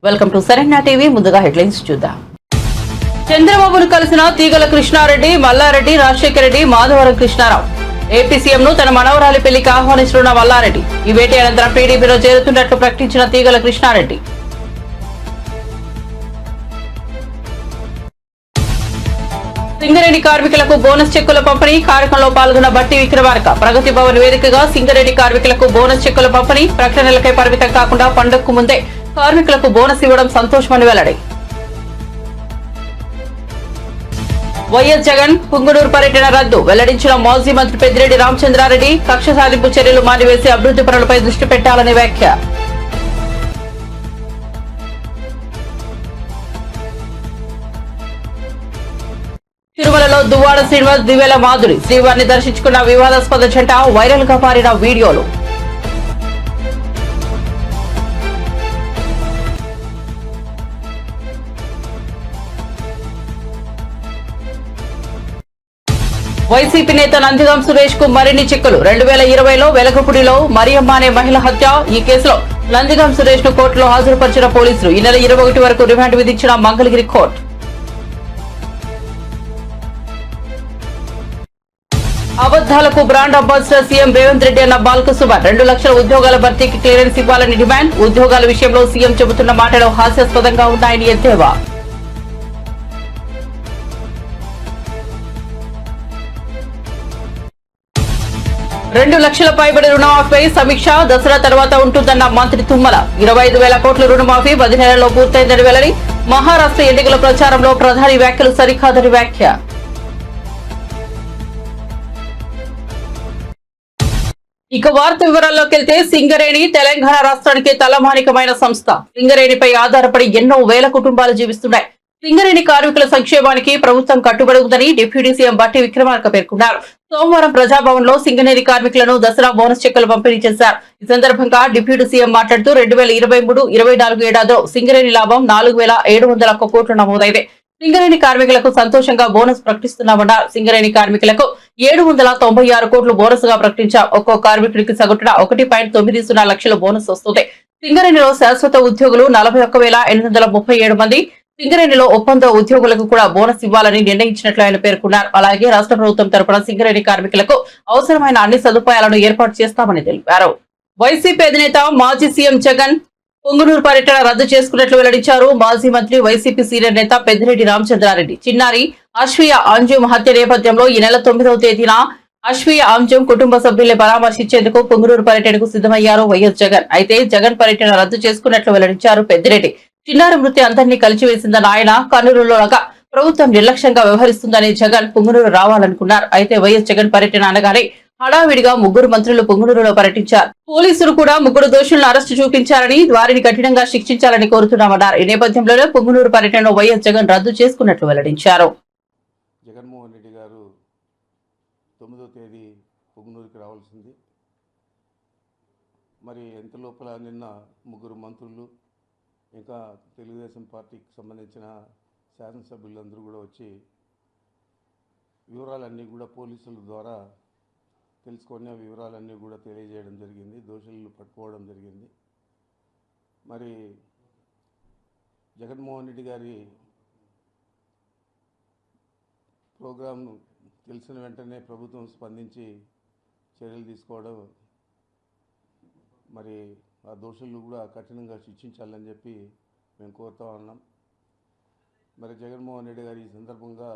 Welcome to సరైన TV. ముందుగా headlines చూద్దాం. చంద్రబాబును కలిసిన తీగల కృష్ణారెడ్డి, మల్లారెడ్డి, రాజశేఖర రెడ్డి, మాధవరం కృష్ణారావు. ఏపీ సీఎంను తన మనవరాలి పెళ్లికి ఆహ్వానిస్తున్న మల్లారెడ్డి. ఈ భేటీ అనంతరం టీడీపీలో చేరుతున్నట్లు ప్రకటించిన తీగల కృష్ణారెడ్డి. సింగరేణి కార్మికులకు బోనస్ చెక్కుల పంపిణీ కార్యక్రమంలో పాల్గొన్న బట్టి విక్రమార్క. ప్రగతి భవన్ వేదికగా సింగరేణి కార్మికులకు బోనస్ చెక్కుల పంపిణీ. ప్రకటనలకై పరిమితం కాకుండా పండుగకు ముందే కార్మికులకు బోనస్ ఇవ్వడం సంతోషమని వెల్లడి. వైఎస్ జగన్ పుంగనూరు పర్యటన రద్దు వెల్లడించిన మాజీ మంత్రి పెద్దిరెడ్డి రామచంద్రారెడ్డి. కక్ష సాధింపు చర్యలు మానివేసి అభివృద్ధి పనులపై దృష్టి పెట్టాలని వ్యాఖ్య. తిరుమలలో దువ్వాడ శ్రీనివాస్, దివ్యల మాధురి శ్రీవారిని దర్శించుకున్న వివాదాస్పద జంట. వైరల్ గా పారిన వీడియోలు. వైసీపీ నేత నందిగం సురేష్ కు మరిన్ని చిక్కులు. 2020లో వెలగపూడిలో మరియమ్మ అనే మహిళ హత్య. ఈ కేసులో నందిగం సురేష్ ను కోర్టులో హాజరుపరిచిన పోలీసులు. ఈ నెల 21 వరకు రిమాండ్ విధించిన మంగళగిరి కోర్టు. అబద్దాలకు brand ambassador CM Revanth Reddy అన్న బాల్క సుమన్. 2 లక్షల ఉద్యోగాల భర్తీకి క్లియరెన్స్ ఇవ్వాలని డిమాండ్. ఉద్యోగాల విషయంలో సీఎం చెబుతున్న మాటలు హాస్యాస్పదంగా ఉన్నాయని ఎద్దేవా. రెండు లక్షల పైబడి రుణమాఫీపై సమీక్ష. దసరా తర్వాత ఉంటుందన్న మంత్రి తుమ్మల. 25,000 కోట్ల రుణమాఫీ 10 నెలల్లో పూర్తయిందని వెల్లడి. మహారాష్ట్ర ఎన్నికల ప్రచారంలో ప్రధాని వ్యాఖ్యలు సరికాదని వ్యాఖ్య. ఇక వార్త వివరాల్లోకి వెళ్తే, సింగరేణి తెలంగాణ రాష్ట్రానికి తలమానికమైన సంస్థ. సింగరేణిపై ఆధారపడి ఎన్నో వేల కుటుంబాలు జీవిస్తున్నాయి. సింగరేణి కార్మికుల సంక్షేమానికి ప్రభుత్వం కట్టుబడి ఉందని డిప్యూటీ సీఎం బట్టి విక్రమార్క పేర్కొన్నారు. సోమవారం ప్రజాభవన్ లో సింగరేణి కార్మికులను దసరా బోనస్ చెక్కులు పంపిణీ చేశారు. ఈ సందర్భంగా డిప్యూటీ సీఎం మాట్లాడుతూ 2023-24 ఏడాదిలో సింగరేణి లాభం 4,701 కోట్లు నమోదైంది. సింగరేణి కార్మికులకు సంతోషంగా బోనస్ ప్రకటిస్తున్నామన్నారు. సింగరేణి కార్మికులకు 796 కోట్లు బోనస్ గా ప్రకటించాం. ఒక్కో కార్మికుడికి సగటున 1.90 లక్షల బోనస్ వస్తుంది. సింగరేణిలో శాశ్వత ఉద్యోగులు 41,837 మంది. సింగరేణిలో ఒప్పంద ఉద్యోగులకు కూడా బోనస్ ఇవ్వాలని నిర్ణయించినట్లు ఆయన పేర్కొన్నారు. అలాగే రాష్ట్ర ప్రభుత్వం తరపున సింగరేణి కార్మికులకు అవసరమైన అన్ని సదుపాయాలను ఏర్పాటు చేస్తామని తెలిపారు. వైసీపీ అధినేత మాజీ సీఎం జగన్ పొంగునూరు పర్యటన రద్దు చేసుకున్నట్లు వెల్లడించారు. మాజీ మంత్రి వైసీపీ సీనియర్ నేత పెద్దిరెడ్డి రామచంద్రారెడ్డి చిన్నారి అశ్వియ అంజుమ్ హత్య నేపథ్యంలో ఈ నెల 9వ తేదీన అశ్వియ అంజుమ్ కుటుంబ సభ్యుల్ని పరామర్శించేందుకు పొంగునూరు పర్యటనకు సిద్ధమయ్యారు వైఎస్ జగన్. అయితే జగన్ పర్యటన రద్దు చేసుకున్నట్లు వెల్లడించారు పెద్దిరెడ్డి. చిన్నారి మృతి అందరినీ కలిచివేసిందన్న ఆయన, కర్నూలులోగా ప్రభుత్వం నిర్లక్ష్యంగా వ్యవహరిస్తుందని జగన్ పొంగునూరు రావాలనుకున్నారు. అయితే వైఎస్ జగన్ పర్యటన అనగానే హడావిడిగా 3 మంత్రులు పొంగునూరులో పర్యటించారు. పోలీసులు కూడా 3 దోషులను అరెస్టు చూపించారని, వారిని కఠినంగా శిక్షించాలని కోరుతున్నామన్నారు. ఈ నేపథ్యంలోనే పొంగునూరు పర్యటనను వైఎస్ జగన్ రద్దు చేసుకున్నట్లు వెల్లడించారు. జగన్మోహన్ రెడ్డి గారు 9వ తేదీ పొంగునూరుకి రావాల్సింది. మరి ఎంత లోపల నిన్న 3 మంత్రులు, ఇంకా తెలుగుదేశం పార్టీకి సంబంధించిన శాసనసభ్యులందరూ కూడా వచ్చి వివరాలన్నీ కూడా పోలీసుల ద్వారా తెలుసుకొని వివరాలన్నీ కూడా తెలియజేయడం జరిగింది. దోషులను పట్టుకోవడం జరిగింది. మరి జగన్మోహన్ రెడ్డి గారి ప్రోగ్రాం తెలిసిన వెంటనే ప్రభుత్వం స్పందించి చర్యలు తీసుకోవడం, మరి ఆ దోషులను కూడా కఠినంగా శిక్షించాలని చెప్పి మేము కోరుతా ఉన్నాం. మరి జగన్మోహన్ రెడ్డి గారు ఈ సందర్భంగా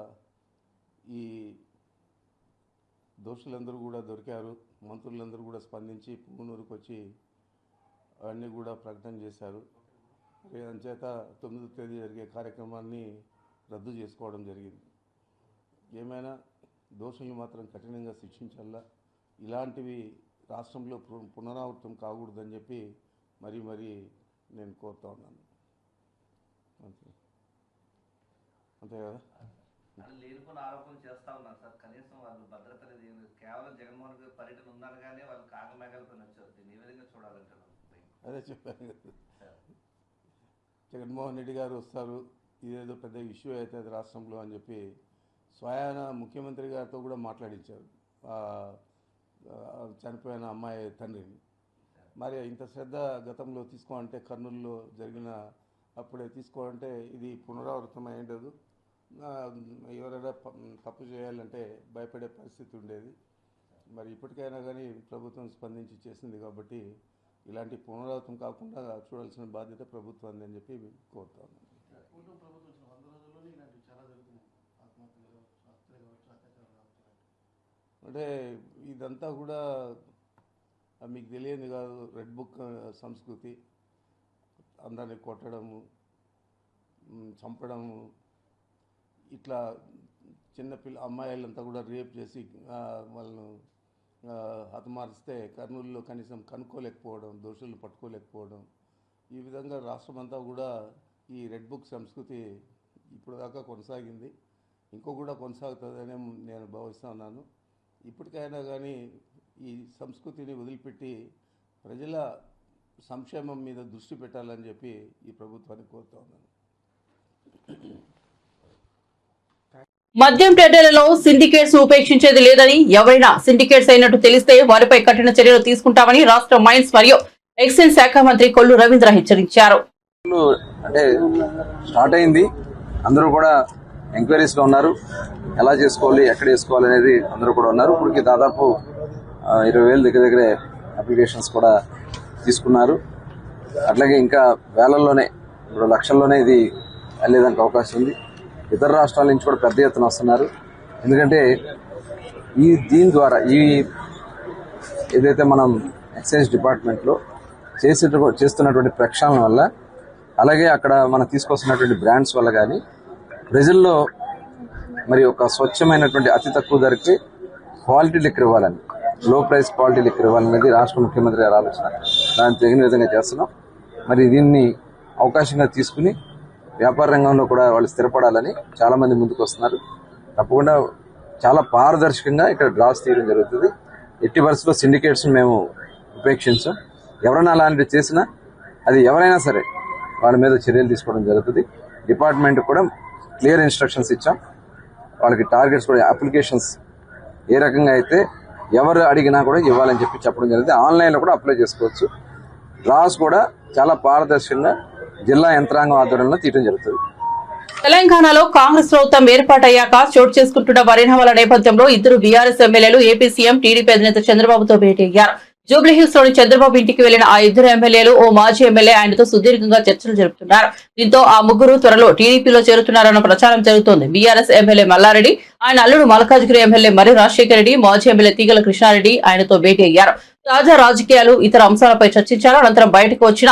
ఈ దోషులందరూ కూడా దొరికారు. మంత్రులందరూ కూడా స్పందించి పొంగునూరుకు వచ్చి అవన్నీ కూడా ప్రకటన చేశారు. అందుచేత 9వ తేదీ జరిగే కార్యక్రమాన్ని రద్దు చేసుకోవడం జరిగింది. ఏమైనా దోషులను మాత్రం కఠినంగా శిక్షించాలా, ఇలాంటివి రాష్ట్రంలో పునరావృతం కాకూడదని చెప్పి మరీ నేను కోరుతా ఉన్నాను. అంతే కదా. లేనిపోయిన ఆరోపణలు చేస్తా ఉన్నారు సార్. కనీసం వాళ్ళు భద్రత లేదు. కేవలం జగన్మోహన్ రెడ్డి పర్యటన ఉందనగానే వాళ్ళు కాగమేఘాలతో వచ్చారు. దీన్ని ఏ విధంగా చూడాలంటే అదే చెప్పాను కదా, జగన్మోహన్ రెడ్డి గారు వస్తారు, ఇదేదో పెద్ద ఇష్యూ అవుతుంది రాష్ట్రంలో అని చెప్పి స్వయాన ముఖ్యమంత్రి గారితో కూడా మాట్లాడించారు చనిపోయిన అమ్మాయి తండ్రిని. మరి ఇంత శ్రద్ధ గతంలో తీసుకోవాలంటే కర్నూలులో జరిగిన అప్పుడే తీసుకోవాలంటే ఇది పునరావృతం అయ్యేది. ఎవరైనా తప్పు చేయాలంటే భయపడే పరిస్థితి ఉండేది. మరి ఇప్పటికైనా కానీ ప్రభుత్వం స్పందించి చేసింది కాబట్టి ఇలాంటి పునరావృతం కాకుండా చూడాల్సిన బాధ్యత ప్రభుత్వాన్ని అని చెప్పి కోరుతా ఉన్నాను. అంటే ఇదంతా కూడా మీకు తెలియదు కాదు, రెడ్ బుక్ సంస్కృతి, అందరిని కొట్టడము, చంపడము, ఇట్లా చిన్నపిల్ల అమ్మాయిలంతా కూడా రేప్ చేసి వాళ్ళను హతమారిస్తే కర్నూలులో కనీసం కనుక్కోలేకపోవడం, దోషులను పట్టుకోలేకపోవడం, ఈ విధంగా రాష్ట్రమంతా కూడా ఈ రెడ్ బుక్ సంస్కృతి ఇప్పుడు దాకా కొనసాగింది. ఇంకో కూడా కొనసాగుతుందనే నేను భావిస్తున్నాను. ఇప్పటికైనా కానీ ఈ సంస్కృతిని వదిలిపెట్టి ప్రజల సంక్షేమం మీద దృష్టి పెట్టాలని చెప్పి ఈ ప్రభుత్వాన్ని కోరుతా ఉన్నాను. మద్యం టెండర్లలో సిండికేట్స్ ఉపేక్షించేది లేదని, ఎవరైనా సిండికేట్స్ అయినట్టు తెలిస్తే వారిపై కఠిన చర్యలు తీసుకుంటామని రాష్ట్ర మైన్స్ మరియు ఎక్సైజ్ శాఖ మంత్రి కొల్లు రవీంద్ర హెచ్చరించారు. అంటే స్టార్ట్ అయింది, అందరూ కూడా ఎంక్వైరీస్ లో ఉన్నారు. ఎలా చేసుకోవాలి, ఎక్కడ చేసుకోవాలి అనేది అందరూ కూడా ఉన్నారు. ఇప్పటికి దాదాపు 20,000 దగ్గరే అప్లికేషన్స్ కూడా తీసుకున్నారు. అట్లాగే ఇంకా వేలల్లోనే, ఇప్పుడు లక్షల్లోనే ఇది వెళ్ళేదానికి అవకాశం ఉంది. ఇతర రాష్ట్రాల నుంచి కూడా పెద్ద ఎత్తున వస్తున్నారు. ఎందుకంటే దీని ద్వారా ఏదైతే మనం ఎక్సైజ్ డిపార్ట్మెంట్లో చేస్తున్నటువంటి ప్రక్షాళన వల్ల, అలాగే అక్కడ మనం తీసుకొస్తున్నటువంటి బ్రాండ్స్ వల్ల కానీ ప్రజల్లో మరి ఒక స్వచ్ఛమైనటువంటి అతి తక్కువ ధరకి క్వాలిటీ లిక్కర్ ఇవ్వాలని, లో ప్రైస్ క్వాలిటీ లిక్కర్ ఇవ్వాలనేది రాష్ట్ర ముఖ్యమంత్రి గారి ఆలోచన. దాన్ని తగిన విధంగా చేస్తున్నాం. మరి దీన్ని అవకాశంగా తీసుకుని వ్యాపార రంగంలో కూడా వాళ్ళు స్థిరపడాలని చాలా మంది ముందుకు వస్తున్నారు. తప్పకుండా చాలా పారదర్శకంగా ఇక్కడ డ్రాస్ తీయడం జరుగుతుంది. ఎట్టి పరిస్థితుల్లో సిండికేట్స్ మేము ఉపేక్షించాం. ఎవరైనా అలాంటివి చేసినా అది ఎవరైనా సరే వాళ్ళ మీద చర్యలు తీసుకోవడం జరుగుతుంది. డిపార్ట్మెంట్ కూడా క్లియర్ ఇన్స్ట్రక్షన్స్ ఇచ్చాం. వాళ్ళకి టార్గెట్స్ కూడా, అప్లికేషన్స్ ఏ రకంగా అయితే ఎవరు అడిగినా కూడా ఇవ్వాలని చెప్పడం జరిగింది. ఆన్లైన్లో కూడా అప్లై చేసుకోవచ్చు. డ్రాస్ కూడా చాలా పారదర్శకంగా జిల్లా యంత్రాంగం ఆధ్వర్యంలో తీయడం జరుగుతుంది. తెలంగాణలో కాంగ్రెస్ ప్రభుత్వం ఏర్పాటయ్యాక చోటు చేసుకుంటున్న పరిణామాల నేపథ్యంలో ఇద్దరు బీఆర్ఎస్ ఎమ్మెల్యేలు ఏపీ సీఎం టీడీపీ అధినేత చంద్రబాబుతో భేటీ అయ్యారు. జూబ్లీహిల్స్ లోని చంద్రబాబు ఇంటికి వెళ్లిన ఆ ఇద్దరు ఎమ్మెల్యేలు ఓ మాజీ ఎమ్మెల్యే ఆయనతో సుదీర్ఘంగా చర్చలు జరుపుతున్నారు. దీంతో ఆ ముగ్గురు త్వరలో టీడీపీలో చేరుతున్నారన్న ప్రచారం జరుగుతోంది. బీఆర్ఎస్ ఎమ్మెల్యే మల్లారెడ్డి, ఆయన అల్లుడు మల్కాజ్గిరి ఎమ్మెల్యే మరి రాజశేఖర రెడ్డి, మాజీ ఎమ్మెల్యే తీగల కృష్ణారెడ్డి ఆయనతో భేటీ అయ్యారు. తాజా రాజకీయాలు, ఇతర అంశాలపై చర్చించారు. అనంతరం బయటకు వచ్చిన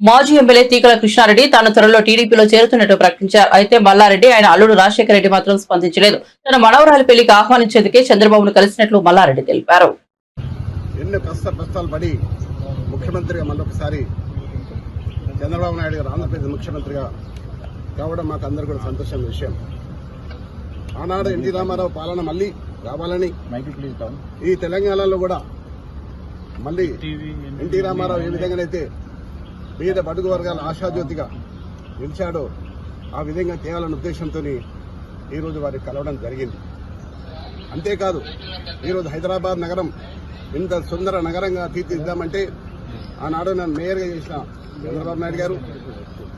మాజీ ఎమ్మెల్యే తీగల కృష్ణారెడ్డి తాను త్వరలో టీడీపీలో చేరుతున్నట్టు ప్రకటించారు. అయితే మల్లారెడ్డి, ఆయన అల్లుడు రాజశేఖర రెడ్డి మాత్రం స్పందించలేదు. తన మనవరాలి పెళ్లికి ఆహ్వానించేందుకే చంద్రబాబును కలిసినట్లు మల్లారెడ్డి తెలిపారు. ఎన్నో కష్టాలు పడి ముఖ్యమంత్రిగా మళ్ళొకసారి చంద్రబాబు నాయుడు గారు ఆంధ్రప్రదేశ్ ముఖ్యమంత్రిగా కావడం మాకు అందరూ కూడా సంతోషమైన విషయం. ఆనాడు ఎన్టీ రామారావు పాలన మళ్ళీ రావాలని, ఈ తెలంగాణలో కూడా మళ్ళీ ఎన్టీ రామారావు ఏ విధంగానైతే పేద బడుగు వర్గాల ఆశాజ్యోతిగా నిలిచాడో ఆ విధంగా తేవాలన్న ఉద్దేశంతో ఈరోజు వారికి కలవడం జరిగింది. అంతేకాదు ఈరోజు హైదరాబాద్ నగరం ఇంత సుందర నగరంగా తీర్చిదిద్దామంటే ఆనాడు నన్ను మేయర్గా చేసిన చంద్రబాబు నాయుడు గారు,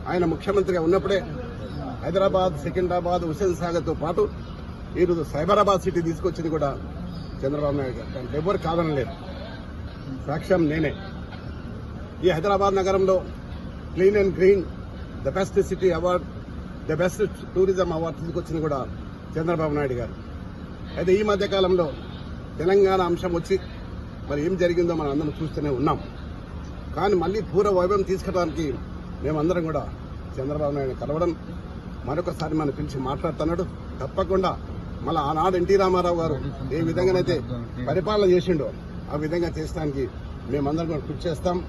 ఆయన ముఖ్యమంత్రిగా ఉన్నప్పుడే హైదరాబాద్, సికింద్రాబాద్, హుస్సేన్ సాగర్తో పాటు ఈరోజు సైబరాబాద్ సిటీ తీసుకొచ్చింది కూడా చంద్రబాబు నాయుడు గారు. దానికి ఎవరు కాదనలేదు, సాక్ష్యం నేనే. ఈ హైదరాబాద్ నగరంలో clean and green, the best city award, the best tourism award తీసుకొచ్చింది కూడా చంద్రబాబు నాయుడు గారు. అయితే ఈ మధ్య కాలంలో తెలంగాణ అంశం వచ్చి మరి ఏం జరిగిందో మనం అందరం చూస్తూనే ఉన్నాం. కానీ మళ్ళీ పూర్వ వైభవం తీసుకురావడానికి మేమందరం కూడా చంద్రబాబు నాయుడు కలవడం, మరొకసారి మనం పిలిచి మాట్లాడుతున్నాడు. తప్పకుండా మళ్ళీ ఆనాడు ఎన్టీ రామారావు గారు ఏ విధంగానైతే పరిపాలన చేసిండో ఆ విధంగా చేసడానికి మేమందరం కూడా కృషి చేస్తాం.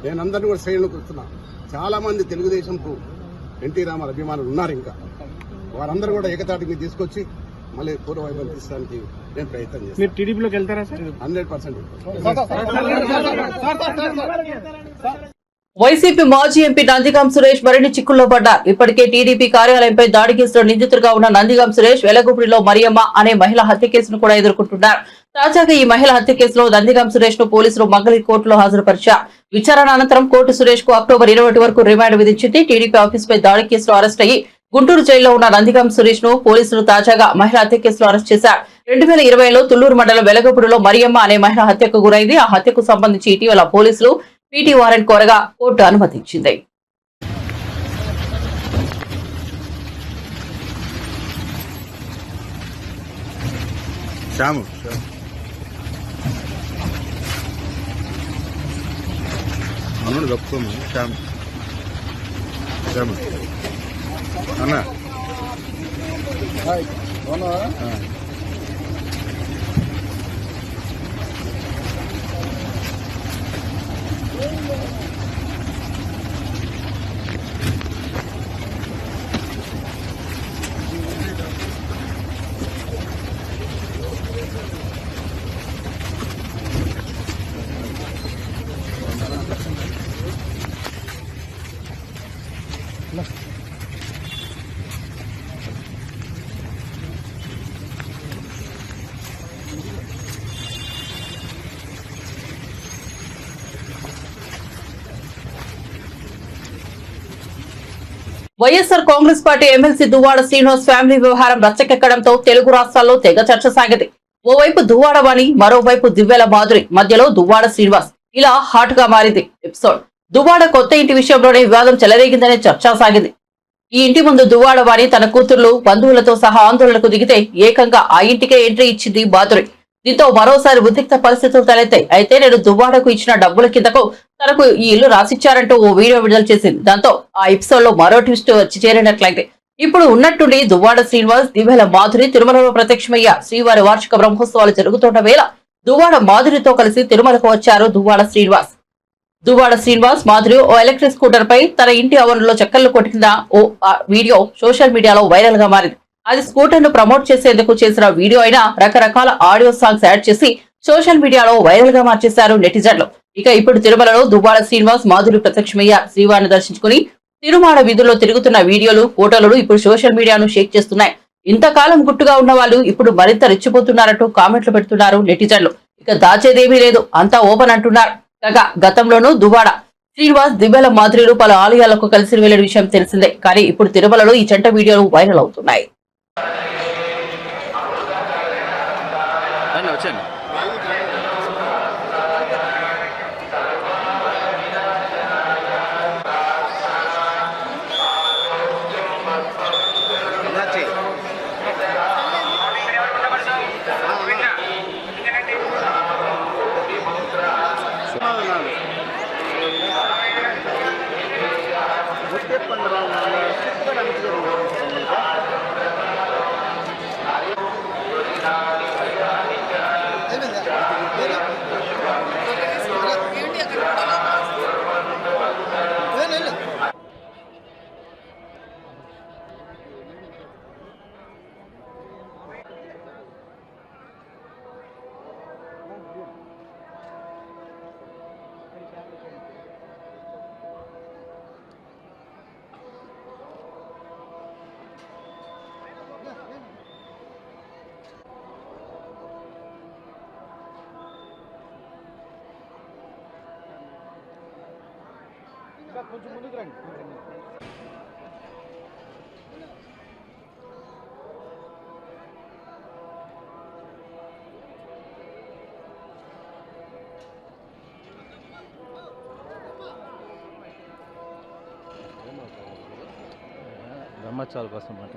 నేనందరినీ కూడా శ్రేణులకు వస్తున్నా. చాలా మంది తెలుగుదేశంకు ఎన్టీ రామారావు అభిమానులు ఉన్నారు. ఇంకా వారందరూ కూడా ఏకతాటికి తీసుకొచ్చి మళ్ళీ పూర్వ వైభవం తీసుకోవడానికి నేను ప్రయత్నం చేస్తాను. మీరు టీడీపీలోకి వెళ్తారా సార్? 100%. వైసీపీ మాజీ ఎంపీ నందిగాం సురేష్ మరిన్ని చిక్కుల్లో పడ్డారు. ఇప్పటికే టీడీపీ కార్యాలయంపై దాడి కేసులో నిందితుడిగా ఉన్న నందిగాం సురేష్ వెలగపూడిలో మరియమ్మ అనే మహిళ హత్య కేసును కూడా ఎదుర్కొంటున్నారు. తాజాగా ఈ మహిళ హత్య కేసులో నందిగం సురేష్ ను పోలీసులు మంగళగిరి కోర్టులో హాజరుపరిచారు. విచారణ అనంతరం కోర్టు సురేష్ కు అక్టోబర్ 21 వరకు రిమాండ్ విధించింది. టీడీపీ ఆఫీసుపై దాడి కేసులో అరెస్ట్ అయ్యి గుంటూరు జైల్లో ఉన్న నందిగం సురేష్ ను పోలీసులు తాజాగా మహిళ హత్య కేసులో అరెస్ట్ చేశారు. 2020లో తుళ్లూరు మండలం వెలగపూడిలో మరియమ్మ అనే మహిళ హత్యకు గురైంది. ఆ హత్యకు సంబంధించి ఇటీవల పోలీసులు పీటీ వారెంట్ కోరగా కోర్టు అనుమతించింది. శ్యాము మనోడు కప్పుకోము శ్యాము శ్యాము అన్న YSR Congress party MLC Duvvada Srinivas family వ్యవహారం రచ్చకెక్కడంతో తెలుగు రాష్ట్రాల్లో తెగ చర్చ సాగింది. ఓవైపు దువ్వాడ వాణి, మరోవైపు దివ్యల మాధురి మధ్యలో దువ్వాడ శ్రీనివాస్ ఇలా హాట్ గా మారింది ఎపిసోడ్. దువ్వాడ కొత్త ఇంటి విషయంలోనే వివాదం చెలరేగిందనే చర్చ సాగింది. ఈ ఇంటి ముందు దువ్వాడ వాణి తన కూతుర్లు బంధువులతో సహా ఆందోళనకు దిగితే ఏకంగా ఆ ఇంటికే ఎంట్రీ ఇచ్చింది మాధురి. దీంతో మరోసారి ఉద్రిక్త పరిస్థితులు తలెత్తాయి. అయితే నేను దువ్వాడకు ఇచ్చిన డబ్బుల కిందకు తనకు ఈ ఇల్లు రాసిచ్చారంటూ ఓ వీడియో విడుదల చేసింది. దాంతో ఆ ఎపిసోడ్ లో మరో ట్విస్ట్ వచ్చి చేరినట్లయితే ఇప్పుడు ఉన్నట్టుండి దువ్వాడ శ్రీనివాస్, దివ్యల మాధురి తిరుమలలో ప్రత్యక్షమయ్యారు. శ్రీవారి వార్షిక బ్రహ్మోత్సవాలు జరుగుతున్న వేళ దువ్వాడ మాధురితో కలిసి తిరుమలకు వచ్చారు దువ్వాడ శ్రీనివాస్. దువ్వాడ శ్రీనివాస్, మాధురి ఓ ఎలక్ట్రిక్ స్కూటర్ పై తన ఇంటి ఆవరణలో చక్కర్లు కొట్టిన ఓ వీడియో సోషల్ మీడియాలో వైరల్ గా మారింది. అది స్కూటర్ ను ప్రమోట్ చేసేందుకు చేసిన వీడియో అయినా రకరకాల ఆడియో సాంగ్స్ యాడ్ చేసి సోషల్ మీడియాలో వైరల్ గా మార్చేశారు నెటిజన్లు. ఇక ఇప్పుడు తిరుమలలో దువ్వాడ శ్రీనివాస్, మాధురి ప్రత్యక్షమయ్యారు. శ్రీవారిని దర్శించుకుని తిరుమాడ వీధుల్లో తిరుగుతున్న వీడియోలు, ఫోటోలు ఇప్పుడు సోషల్ మీడియాను షేక్ చేస్తున్నాయి. ఇంతకాలం గుట్టుగా ఉన్న వాళ్ళు ఇప్పుడు మరింత రెచ్చిపోతున్నారంటూ కామెంట్లు పెడుతున్నారు నెటిజన్లు. ఇక దాచేదేమీ లేదు, అంతా ఓపెన్ అంటున్నారు. కాగా గతంలోనూ దువ్వాడ శ్రీనివాస్, దివ్యల మాధురిలు పలు ఆలయాలకు కలిసి వెళ్లిన విషయం తెలిసిందే. కానీ ఇప్పుడు తిరుమలలో ఈ జంట వీడియోలు వైరల్ అవుతున్నాయి. వచ్చాను కొంచెం ముందుకు రండి. బ్రహ్మోత్సవాల కోసం మాట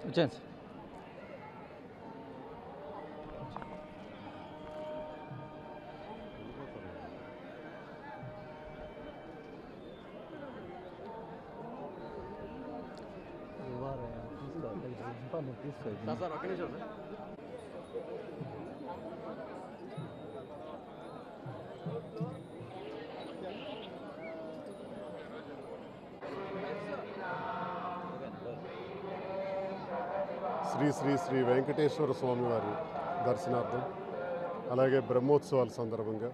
వచ్చాను సార్. సార్ ఒక్క నిమిషం సార్. శ్రీ శ్రీ శ్రీ వెంకటేశ్వర స్వామివారి దర్శనార్థం అలాగే బ్రహ్మోత్సవాల సందర్భంగా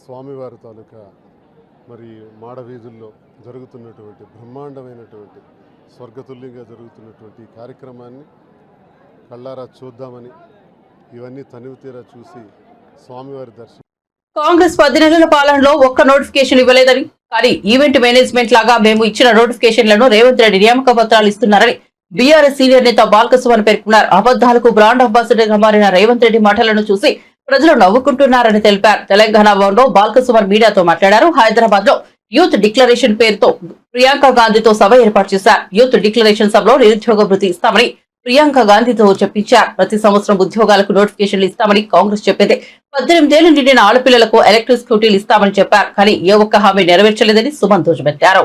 స్వామివారి తాలూకా మరి మాడవీధుల్లో జరుగుతున్నటువంటి బ్రహ్మాండమైనటువంటి స్వర్గతుల్యంగా జరుగుతున్నటువంటి ఈ కార్యక్రమాన్ని కళ్ళారా చూద్దామని ఇవన్నీ తనివి తీరా చూసి స్వామివారి దర్శనం. కాంగ్రెస్ 10 నెలల పాలనలో ఒక్క నోటిఫికేషన్ ఇవ్వలేదని, కానీ ఈవెంట్ మేనేజ్మెంట్ లాగా మేము ఇచ్చిన నోటిఫికేషన్లను రేవంత్ రెడ్డి నియామక పత్రాలు ఇస్తున్నారని బీఆర్ఎస్ సీనియర్ నేత బాల్కసుమన్ పేర్కొన్నారు. అబద్దాలకు బ్రాండ్ అంబాసిడర్ గా మారిన రేవంత్ రెడ్డి మాటలను చూసి ప్రజలు నవ్వుకుంటున్నారని తెలిపారు. తెలంగాణ భవన్లో బాల్కసుమన్ మీడియాతో మాట్లాడారు. హైదరాబాద్ లో యూత్ డిక్లరేషన్ పేరుతో ప్రియాంక గాంధీతో సభ ఏర్పాటు చేశారు. యూత్ డిక్లరేషన్ సభలో నిరుద్యోగ భృతి ఇస్తామని ప్రియాంక గాంధీతో చెప్పించారు. ప్రతి సంవత్సరం ఉద్యోగాలకు నోటిఫికేషన్లు ఇస్తామని కాంగ్రెస్ చెప్పింది. 18 ఏళ్లు నిండిన ఆడపిల్లలకు ఎలక్ట్రిక్ స్కూటీలు ఇస్తామని చెప్పారు. కానీ ఏ ఒక్క హామీ నెరవేర్చలేదని సుమన్ ధ్వజమెత్తారు.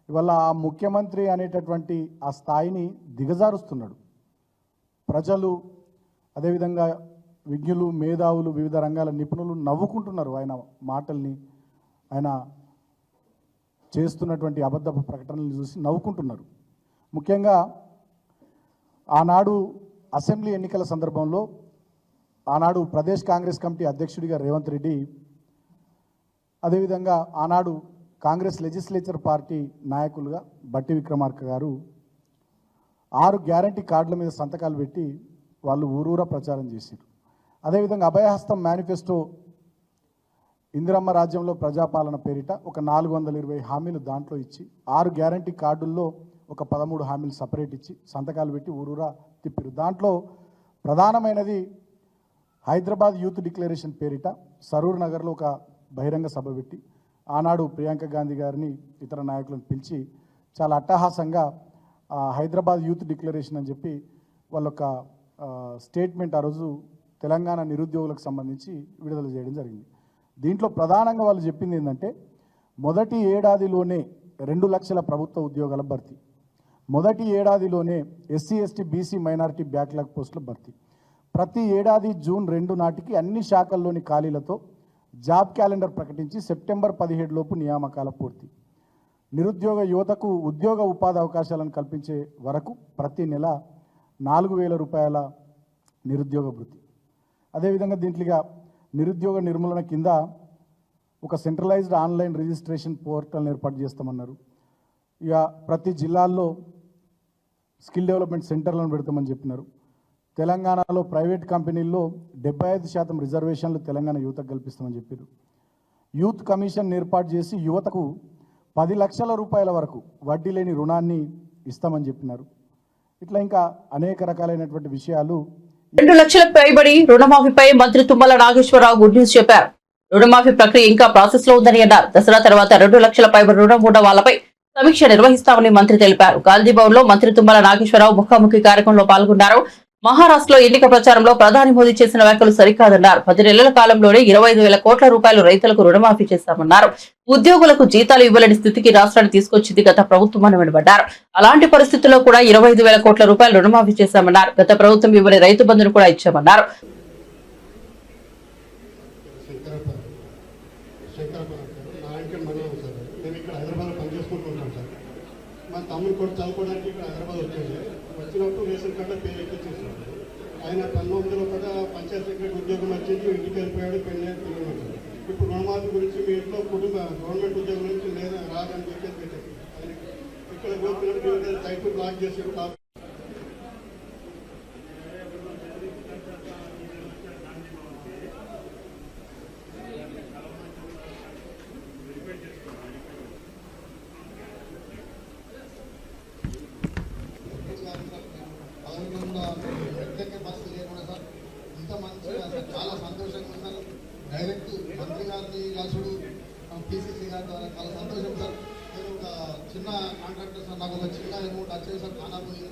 ఇవాళ ఆ ముఖ్యమంత్రి అనేటటువంటి ఆ స్థాయిని దిగజారుస్తున్నాడు. ప్రజలు అదేవిధంగా విజ్ఞులు, మేధావులు, వివిధ రంగాల నిపుణులు నవ్వుకుంటున్నారు ఆయన మాటల్ని, ఆయన చేస్తున్నటువంటి అబద్ధపు ప్రకటనలు చూసి నవ్వుకుంటున్నారు. ముఖ్యంగా ఆనాడు అసెంబ్లీ ఎన్నికల సందర్భంలో ఆనాడు ప్రదేశ్ కాంగ్రెస్ కమిటీ అధ్యక్షుడిగా రేవంత్ రెడ్డి, అదేవిధంగా ఆనాడు కాంగ్రెస్ లెజిస్లేచర్ పార్టీ నాయకులుగా బట్టి విక్రమార్క గారు 6 గ్యారంటీ కార్డుల మీద సంతకాలు పెట్టి వాళ్ళు ఊరూరా ప్రచారం చేశారు. అదేవిధంగా అభయహస్తం మేనిఫెస్టో ఇందిరమ్మ రాజ్యంలో ప్రజాపాలన పేరిట ఒక 420 హామీలు దాంట్లో ఇచ్చి 6 గ్యారంటీ కార్డుల్లో ఒక 13 హామీలు సపరేట్ ఇచ్చి సంతకాలు పెట్టి ఊరూరా తిప్పారు. దాంట్లో ప్రధానమైనది హైదరాబాద్ యూత్ డిక్లరేషన్ పేరిట సరూర్ నగర్లో ఒక బహిరంగ సభ పెట్టి ఆనాడు ప్రియాంక గాంధీ గారిని ఇతర నాయకులను పిలిచి చాలా అట్టహాసంగా హైదరాబాద్ యూత్ డిక్లరేషన్ అని చెప్పి వాళ్ళొక స్టేట్మెంట్ ఆ రోజు తెలంగాణ నిరుద్యోగులకు సంబంధించి విడుదల చేయడం జరిగింది. దీంట్లో ప్రధానంగా వాళ్ళు చెప్పింది ఏంటంటే, మొదటి ఏడాదిలోనే 2 లక్షల ప్రభుత్వ ఉద్యోగాల భర్తీ, మొదటి ఏడాదిలోనే SC ST BC minority backlog పోస్టుల భర్తీ, ప్రతి ఏడాది జూన్ 2 నాటికి అన్ని శాఖల్లోని ఖాళీలతో జాబ్ క్యాలెండర్ ప్రకటించి సెప్టెంబర్ 17 లోపు నియామకాల పూర్తి, నిరుద్యోగ యువతకు ఉద్యోగ ఉపాధి అవకాశాలను కల్పించే వరకు ప్రతి నెల 4,000 రూపాయల నిరుద్యోగ భృతి. అదేవిధంగా దీంట్లోగా నిరుద్యోగ నిర్మూలన కింద ఒక సెంట్రలైజ్డ్ ఆన్లైన్ రిజిస్ట్రేషన్ పోర్టల్ని ఏర్పాటు చేస్తామన్నారు. ఇక ప్రతి జిల్లాల్లో స్కిల్ డెవలప్మెంట్ సెంటర్లను పెడతామని చెప్పినారు. తెలంగాణలో ప్రైవేట్ కంపెనీల్లో 75% రిజర్వేషన్లు తెలంగాణ యువతకు కల్పిస్తామని చెప్పారు. యూత్ కమిషన్ ఏర్పాటు చేసి యువతకు 10 లక్షల రూపాయల వరకు వడ్డీ లేని రుణాన్ని ఇస్తామని చెప్పినారు. ఇట్లా ఇంకా అనేక రకాలైనటువంటి విషయాలు. 2 లక్షలకు పైబడి రుణమాఫీపై మంత్రి తుమ్మల నాగేశ్వరరావు గుడ్ న్యూస్ చెప్పారు. రుణమాఫీ ప్రక్రియ ఇంకా ప్రాసెస్ లో ఉందని అన్నారు. దసరా తర్వాత 2 లక్షల పైబడి రుణం ఉన్న వాళ్లపై సమీక్ష నిర్వహిస్తామని మంత్రి తెలిపారు. గాంధీ భవన్ లో మంత్రి తుమ్మల నాగేశ్వరరావు ముఖాముఖి కార్యక్రమంలో పాల్గొన్నారు. మహారాష్ట్రలో ఎన్నిక ప్రచారంలో ప్రధాని మోదీ చేసిన వ్యాఖ్యలు సరికాదన్నారు. 10 నెలల కాలంలోనే 25,000 కోట్ల రూపాయలు రైతులకు రుణమాఫీ చేశామన్నారు. ఉద్యోగులకు జీతాలు ఇవ్వలేని స్థితికి రాష్ట్రాన్ని తీసుకొచ్చింది గత ప్రభుత్వం వెనుబడ్డారు. అలాంటి పరిస్థితుల్లో కూడా 25,000 కోట్ల రూపాయలు రుణమాఫీ చేశామన్నారు. గత ప్రభుత్వం ఇవ్వని రైతు బంధును కూడా ఇచ్చామన్నారు. వచ్చినప్పుడు రేషన్ కార్డు పేరు ఎక్కించేసాడు. ఆయన 1900 కూడా పంచాయత్ సెక్రటరీ ఉద్యోగం వచ్చింది, ఇంటికి వెళ్ళిపోయాడు, పెళ్ళి పిల్లలు. ఇప్పుడు రుణమాఫీ గురించి మీ ఇంట్లో గవర్నమెంట్ ఉద్యోగం నుంచి లేదా రాదని చెప్పేసి పెట్టేసి ఇక్కడ పోతున్నట్టు సైట్ బ్లాక్ చేసాడు. చాలా సంతోషంగా ఉన్నారు. డైరెక్ట్ మంత్రి గారిని కలిసుడు పీసీసీ గారి ద్వారా చాలా సంతోషం సార్. నేను ఒక చిన్న కాంట్రాక్టర్ సార్, నాకు ఒక చిన్న అమౌంట్ వచ్చేది సార్, చాలా పోయింది.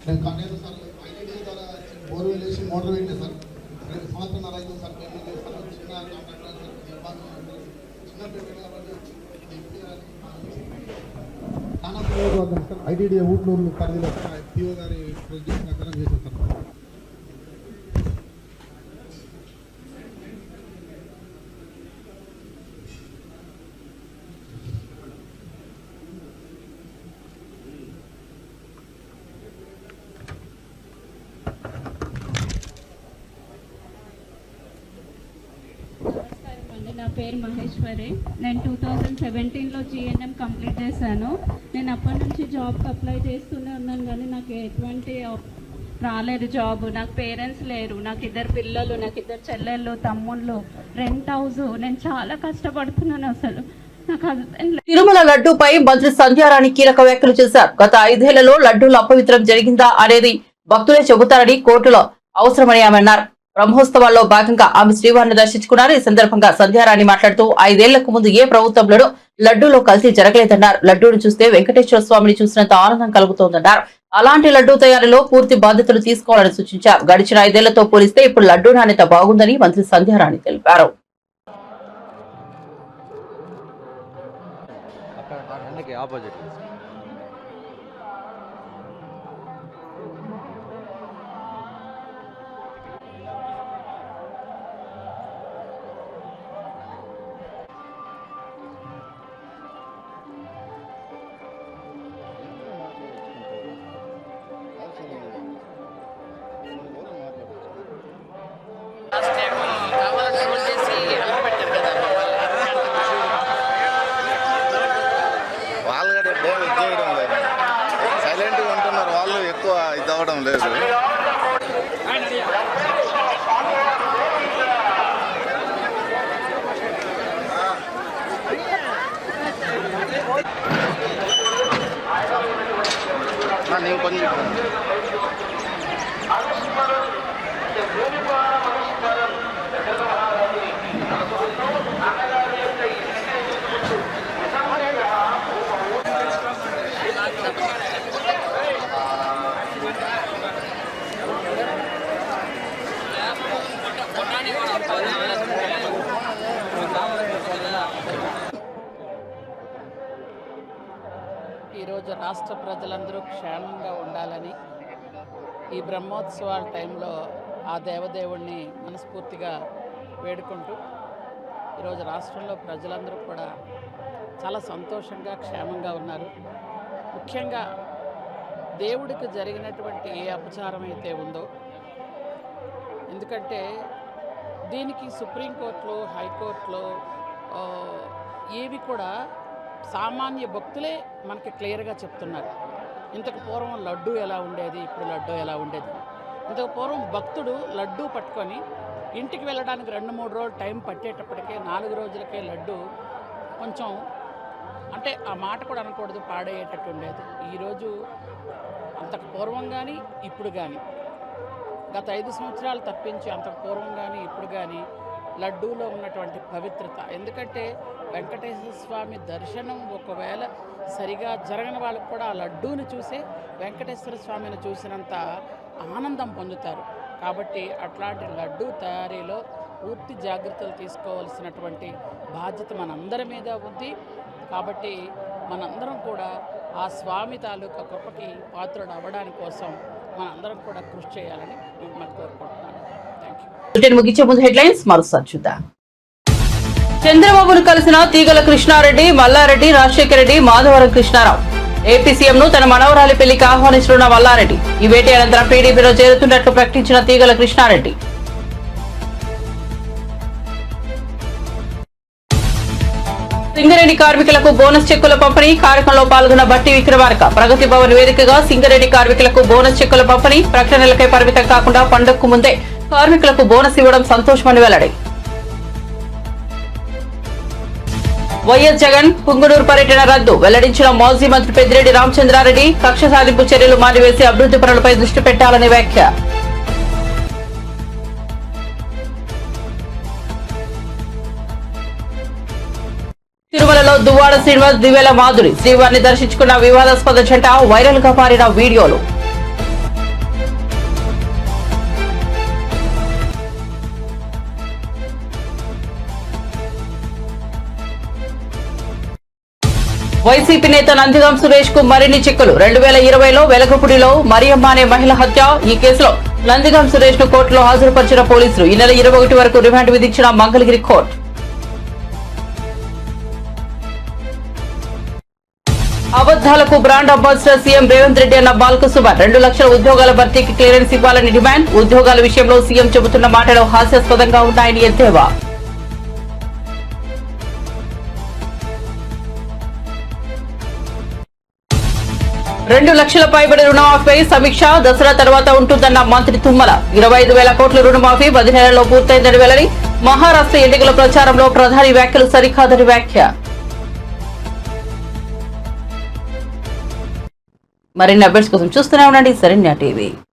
నేను సార్ ఐటీడీ ద్వారా బోర్వెల్ వేసి మోటార్ పెట్టినా సార్ 2 సంవత్సరాలు అవుతుంది సార్. పేమెంట్ చేస్తాను. చిన్న కాంట్రాక్టర్ సార్, చిన్న పేమెంట్ కాబట్టి సార్ ఐటీడీ ఊట్లూరు పరిధిలో పిఓ గారి ప్రెసిడెంట్ ప్రకారం చేశారు సార్. నా పేరు మహేశ్వరి. నేను 2017లో GNM కంప్లీట్ చేశాను. నేను అప్పటి నుంచి జాబ్కి అప్లై చేస్తూనే ఉన్నాను, కానీ నాకు ఎటువంటి రాలేదు జాబ్. నాకు పేరెంట్స్ లేరు, నాకు 2 పిల్లలు, నాకు 2 చెల్లెళ్ళు, తమ్ముళ్ళు, రెంట్ హౌస్. నేను చాలా కష్టపడుతున్నాను. అసలు నాకు హస్బెండ్. తిరుమల లడ్డూపై మంత్రి సంధ్యారాణి కీలక వ్యాఖ్యలు చేశారు. గత 5 ఏళ్లలో లడ్డూల అపవిత్రం జరిగిందా అనేది భక్తులే చెబుతారని కోర్టులో అవసరమని ఆమె అన్నారు. బ్రహ్మోత్సవాల్లో భాగంగా ఆమె శ్రీవారిని దర్శించుకున్నారు. ఈ సందర్భంగా సంధ్యారాణి మాట్లాడుతూ 5 ఏళ్లకు ముందు ఏ ప్రభుత్వంలోనూ లడ్డూలో కల్తీ జరగలేదన్నారు. లడ్డూను చూస్తే వెంకటేశ్వర స్వామిని చూసినంత ఆనందం కలుగుతోందన్నారు. అలాంటి లడ్డూ తయారీలో పూర్తి బాధ్యతలు తీసుకోవాలని సూచించారు. గడిచిన 5 ఏళ్లతో పోలిస్తే ఇప్పుడు లడ్డూ నాణ్యత బాగుందని మంత్రి సంధ్యారాణి తెలిపారు. వాళ్ళు చేయడం లేదు, సైలెంట్గా ఉంటున్నారు. వాళ్ళు ఎక్కువ ఇది అవ్వడం లేదు. నేను కొంచెం ఈరోజు రాష్ట్ర ప్రజలందరూ క్షేమంగా ఉండాలని ఈ బ్రహ్మోత్సవాల టైంలో ఆ దేవదేవుణ్ణి మనస్ఫూర్తిగా వేడుకుంటూ ఈరోజు రాష్ట్రంలో ప్రజలందరూ కూడా చాలా సంతోషంగా క్షేమంగా ఉన్నారు. ముఖ్యంగా దేవుడికి జరిగినటువంటి ఏ అపచారం అయితే ఉందో, ఎందుకంటే దీనికి సుప్రీంకోర్టులో హైకోర్టులో ఏవి కూడా సామాన్య భక్తులే మనకి క్లియర్గా చెప్తున్నారు. ఇంతకు పూర్వం లడ్డు ఎలా ఉండేది, ఇప్పుడు లడ్డు ఎలా ఉండేది. ఇంతకు పూర్వం భక్తుడు లడ్డు పట్టుకొని ఇంటికి వెళ్ళడానికి 2-3 రోజులు టైం పట్టేటప్పటికే 4 రోజులకే లడ్డు కొంచెం, అంటే ఆ మాట కూడా అనకూడదు, పాడయ్యేటట్టు ఉండేది. ఈరోజు అంతకు పూర్వం కానీ ఇప్పుడు కానీ, గత 5 సంవత్సరాలు తప్పించి అంతకు పూర్వం కానీ ఇప్పుడు కానీ లడ్డూలో ఉన్నటువంటి పవిత్రత, ఎందుకంటే వెంకటేశ్వర స్వామి దర్శనం ఒకవేళ సరిగా జరగని వాళ్ళకు కూడా ఆ లడ్డూని చూసి వెంకటేశ్వర స్వామిని చూసినంత ఆనందం పొందుతారు. కాబట్టి అట్లాంటి లడ్డూ తయారీలో పూర్తి జాగ్రత్తలు తీసుకోవాల్సినటువంటి బాధ్యత మనందరి మీద ఉంది. కాబట్టి మనందరం కూడా ఆ స్వామి తాలూకా కృపకి పాత్రుడు అవ్వడానికి కోసం మనందరం కూడా కృషి చేయాలని మిమ్మల్ని కోరుకుంటున్నాను. Thank you. ముగించే ముందు హెడ్లైన్స్ మరోసారి చూద్దాం. చంద్రబాబును కలిసిన తీగల కృష్ణారెడ్డి, మల్లారెడ్డి, రాజశేఖర రెడ్డి, మాధవరం కృష్ణారావు. ఏపీ సీఎంను తన మనవరాలి పెళ్లికి ఆహ్వానిస్తున్న మల్లారెడ్డి. ఈ భేటీ అనంతరం టీడీపీలో చేరుతున్నట్లు ప్రకటించిన తీగల కృష్ణారెడ్డి. సింగరేణి కార్మికులకు బోనస్ చెక్కుల పంపిణీ కార్యక్రమంలో పాల్గొన్న బట్టి విక్రమార్క. ప్రగతి భవన్ వేదికగా సింగరేణి కార్మికులకు బోనస్ చెక్కుల పంపిణీ. ప్రకటనలకై పరిమితం కాకుండా పండుగకు ముందే కార్మికులకు బోనస్ ఇవ్వడం సంతోషమని వెల్లడి. వైఎస్ జగన్ పుంగునూరు పర్యటన రద్దు వెల్లడించిన మాజీ మంత్రి పెద్దిరెడ్డి రామచంద్రారెడ్డి. కక్ష సాధింపు చర్యలు మానివేసి అభివృద్ధి పనులపై దృష్టి పెట్టాలని వ్యాఖ్య. తిరుమలలో దువ్వాడ శ్రీనివాస్, దివ్యల మాధురి శ్రీవారిని దర్శించుకున్న వివాదాస్పద జంట. వైరల్ గా పారిన వీడియోలు. వైసీపీ నేత నందిగం సురేష్ కు మరిన్ని చిక్కులు 2020లో వెలగపూడిలో మరియమ్మ అనే మహిళ హత్య. ఈ కేసులో నందిగం సురేష్ ను కోర్టులో హాజరుపరిచిన పోలీసులు. ఈ నెల 21 వరకు రిమాండ్ విధించిన మంగళగిరి కోర్టు. అబద్దాలకు brand ambassador CM Revanth Reddy అన్న బాల్క సుమన్ 2 లక్షల ఉద్యోగాల భర్తీకి క్లియరెన్స్ ఇవ్వాలని డిమాండ్. ఉద్యోగాల విషయంలో సీఎం చెబుతున్న మాటలు హాస్యాస్పదంగా ఉన్నాయని ఎద్దేవా. రెండు లక్షల పైబడి రుణమాఫీపై సమీక్ష దసరా తర్వాత ఉంటుందన్న మంత్రి తుమ్మల. 25,000 కోట్ల రుణమాఫీ 10 నెలల్లో పూర్తయిందని వెల్లడి. మహారాష్ట్ర ఎన్నికల ప్రచారంలో ప్రధాని వ్యాఖ్యలు సరికాదని వ్యాఖ్య. మరిన్ని అప్డేట్స్ కోసం చూస్తూనే ఉండండి శరణ్య టీవీ.